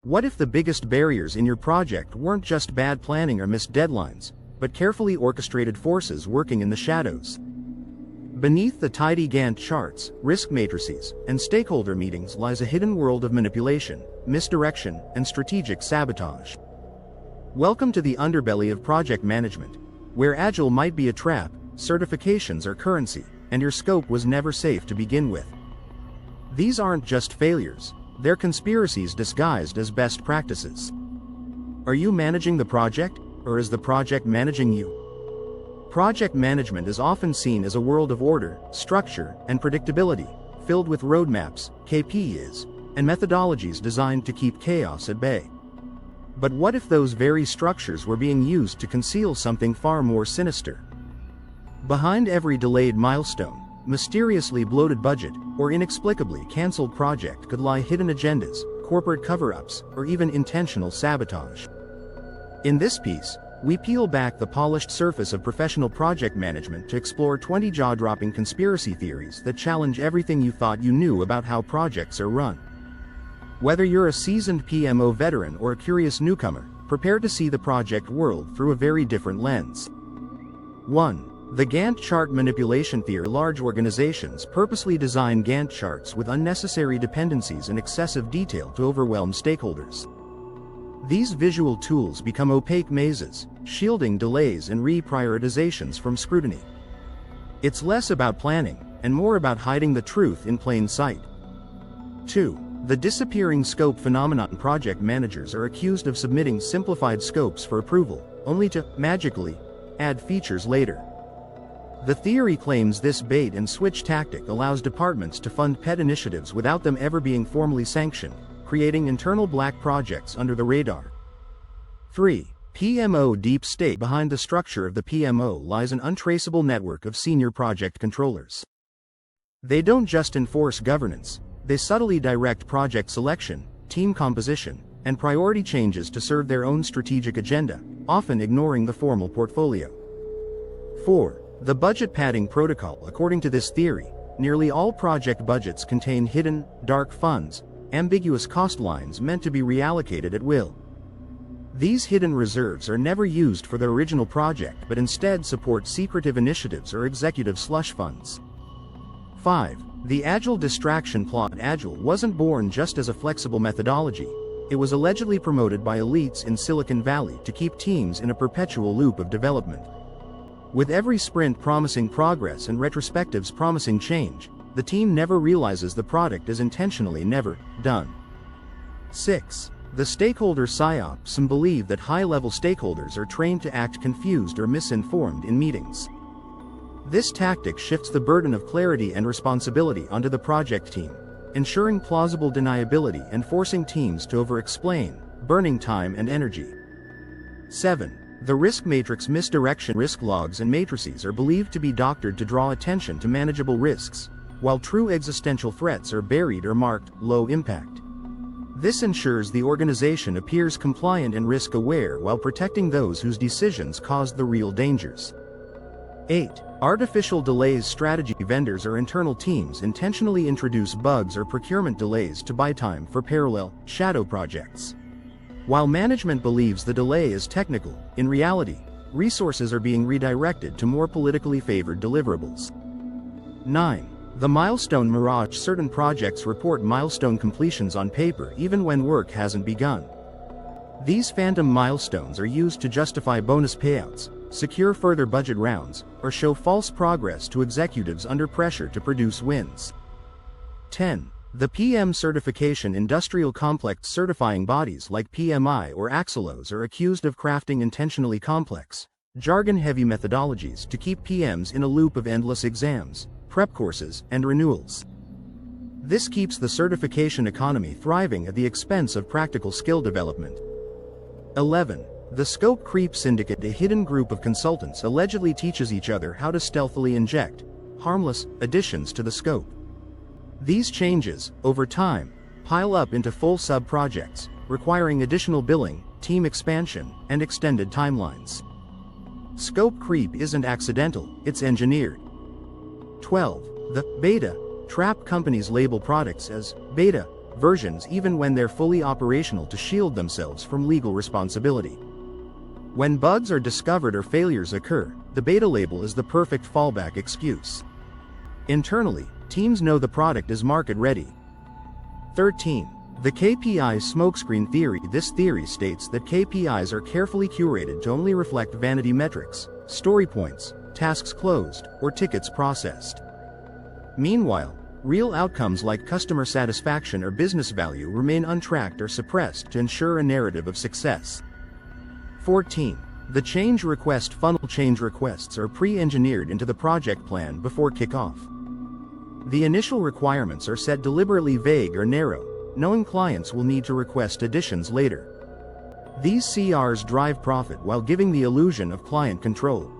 What if the biggest barriers in your project weren't just bad planning or missed deadlines, but carefully orchestrated forces working in the shadows? Beneath the tidy Gantt charts, risk matrices, and stakeholder meetings lies a hidden world of manipulation, misdirection, and strategic sabotage. Welcome to the underbelly of project management, where Agile might be a trap, certifications are currency, and your scope was never safe to begin with. These aren't just failures, they're conspiracies disguised as best practices. Are you managing the project, or is the project managing you? Project management is often seen as a world of order, structure, and predictability, filled with roadmaps, KPIs, and methodologies designed to keep chaos at bay. But what if those very structures were being used to conceal something far more sinister? Behind every delayed milestone, mysteriously bloated budget, or inexplicably cancelled project could lie hidden agendas, corporate cover-ups, or even intentional sabotage. In this piece, we peel back the polished surface of professional project management to explore 20 jaw-dropping conspiracy theories that challenge everything you thought you knew about how projects are run. Whether you're a seasoned PMO veteran or a curious newcomer, prepare to see the project world through a very different lens. 1. The Gantt chart manipulation theory. Large organizations purposely design Gantt charts with unnecessary dependencies and excessive detail to overwhelm stakeholders. These visual tools become opaque mazes, shielding delays and reprioritizations from scrutiny. It's less about planning, and more about hiding the truth in plain sight. 2. The disappearing scope phenomenon. Project managers are accused of submitting simplified scopes for approval, only to, magically, add features later. The theory claims this bait-and-switch tactic allows departments to fund pet initiatives without them ever being formally sanctioned, creating internal black projects under the radar. 3. PMO deep state. Behind the structure of the PMO lies an untraceable network of senior project controllers. They don't just enforce governance, they subtly direct project selection, team composition, and priority changes to serve their own strategic agenda, often ignoring the formal portfolio. 4. The budget padding protocol. According to this theory, nearly all project budgets contain hidden, dark funds, ambiguous cost lines meant to be reallocated at will. These hidden reserves are never used for the original project but instead support secretive initiatives or executive slush funds. 5. The Agile distraction plot. Agile wasn't born just as a flexible methodology. It was allegedly promoted by elites in Silicon Valley to keep teams in a perpetual loop of development. With every sprint promising progress and retrospectives promising change, the team never realizes the product is intentionally never done. 6. The stakeholder psyop. Some believe that high-level stakeholders are trained to act confused or misinformed in meetings. This tactic shifts the burden of clarity and responsibility onto the project team, ensuring plausible deniability and forcing teams to over-explain, burning time and energy. 7. The risk matrix. Misdirection. Risk logs and matrices are believed to be doctored to draw attention to manageable risks, while true existential threats are buried or marked low impact. This ensures the organization appears compliant and risk-aware while protecting those whose decisions caused the real dangers. 8. Artificial delays strategy. Vendors or internal teams intentionally introduce bugs or procurement delays to buy time for parallel, shadow projects. While management believes the delay is technical, in reality, resources are being redirected to more politically favored deliverables. 9. The milestone mirage. Certain projects report milestone completions on paper even when work hasn't begun. These phantom milestones are used to justify bonus payouts, secure further budget rounds, or show false progress to executives under pressure to produce wins. 10. The PM certification. Industrial complex certifying bodies like PMI or Axelos are accused of crafting intentionally complex, jargon-heavy methodologies to keep PMs in a loop of endless exams, prep courses, and renewals. This keeps the certification economy thriving at the expense of practical skill development. 11. The scope creep syndicate. A hidden group of consultants allegedly teaches each other how to stealthily inject harmless additions to the scope. These changes, over time, pile up into full sub-projects, requiring additional billing, team expansion, and extended timelines. Scope creep isn't accidental, it's engineered. 12. The beta trap. Companies label products as beta versions even when they're fully operational to shield themselves from legal responsibility. When bugs are discovered or failures occur, the beta label is the perfect fallback excuse. Internally, teams know the product is market ready. 13. The KPI smokescreen theory. This theory states that KPIs are carefully curated to only reflect vanity metrics, story points, tasks closed, or tickets processed. Meanwhile, real outcomes like customer satisfaction or business value remain untracked or suppressed to ensure a narrative of success. 14. The change request funnel. Change requests are pre-engineered into the project plan before kickoff. The initial requirements are set deliberately vague or narrow, knowing clients will need to request additions later. These CRs drive profit while giving the illusion of client control.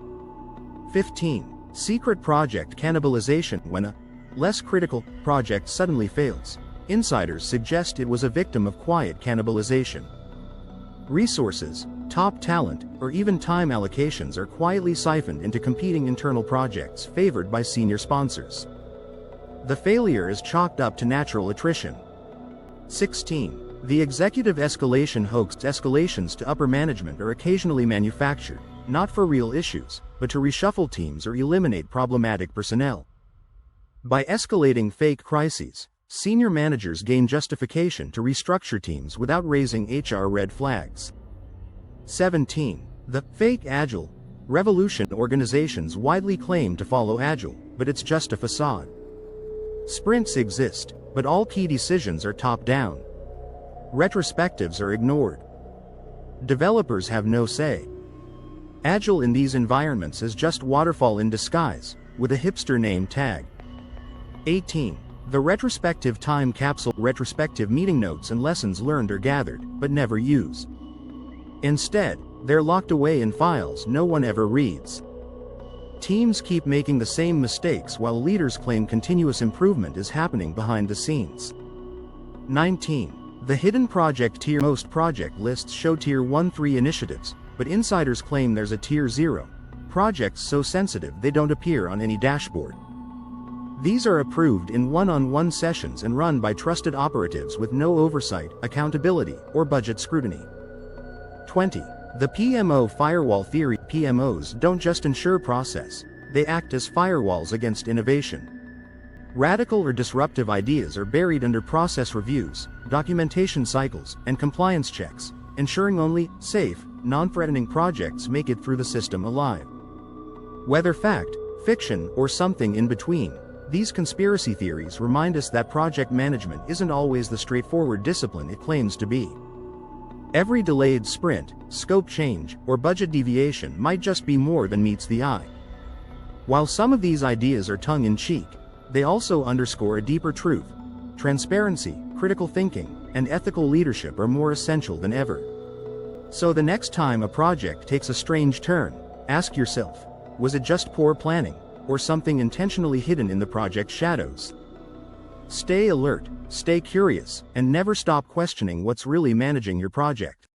15. Secret project cannibalization. When a less critical project suddenly fails, insiders suggest it was a victim of quiet cannibalization. Resources, top talent, or even time allocations are quietly siphoned into competing internal projects favored by senior sponsors. The failure is chalked up to natural attrition. 16. The executive escalation hoax. Escalations to upper management are occasionally manufactured, not for real issues, but to reshuffle teams or eliminate problematic personnel. By escalating fake crises, senior managers gain justification to restructure teams without raising HR red flags. 17. The fake Agile revolution. Organizations widely claim to follow Agile, but it's just a facade. Sprints exist, but all key decisions are top-down. Retrospectives are ignored. Developers have no say. Agile in these environments is just waterfall in disguise, with a hipster name tag. 18. The retrospective time capsule. Retrospective meeting notes and lessons learned are gathered, but never used. Instead, they're locked away in files no one ever reads. Teams keep making the same mistakes while leaders claim continuous improvement is happening behind the scenes. 19. The hidden project tier. Most project lists show Tier 1-3 initiatives, but insiders claim there's a Tier 0 projects so sensitive they don't appear on any dashboard. These are approved in one-on-one sessions and run by trusted operatives with no oversight, accountability, or budget scrutiny. 20. The PMO firewall theory. PMOs don't just ensure process, they act as firewalls against innovation. Radical or disruptive ideas are buried under process reviews, documentation cycles, and compliance checks, ensuring only safe, non-threatening projects make it through the system alive. Whether fact, fiction, or something in between, these conspiracy theories remind us that project management isn't always the straightforward discipline it claims to be. Every delayed sprint, scope change, or budget deviation might just be more than meets the eye. While some of these ideas are tongue-in-cheek, they also underscore a deeper truth. Transparency, critical thinking, and ethical leadership are more essential than ever. So the next time a project takes a strange turn, ask yourself, was it just poor planning, or something intentionally hidden in the project's shadows? Stay alert, stay curious, and never stop questioning what's really managing your project.